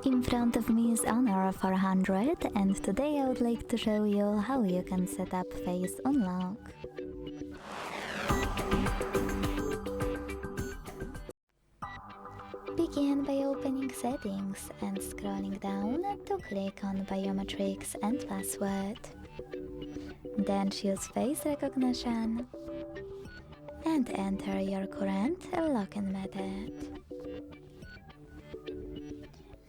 In front of me is Honor 400, and today I would like to show you how you can set up Face Unlock. Begin by opening Settings and scrolling down to click on Biometrics and Password. Then choose Face Recognition and enter your current login method.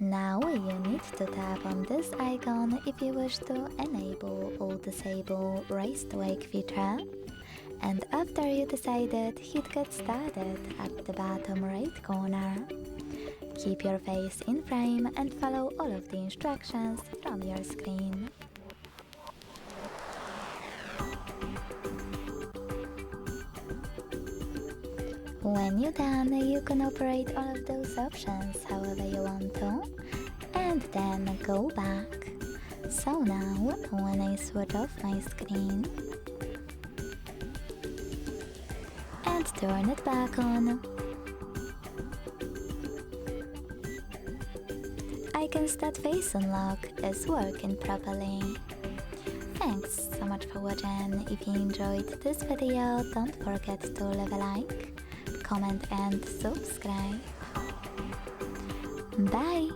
Now you need to tap on this icon if you wish to enable or disable Raise to Wake feature, and after you decided, hit Get Started at the bottom right corner. Keep your face in frame and follow all of the instructions from your screen. When you're done, you can operate all of those options however you want to, and then go back. So now, when I switch off my screen and turn it back on, I can start Face Unlock is working properly. Thanks so much for watching. If you enjoyed this video, don't forget to leave a like, comment and subscribe. Bye!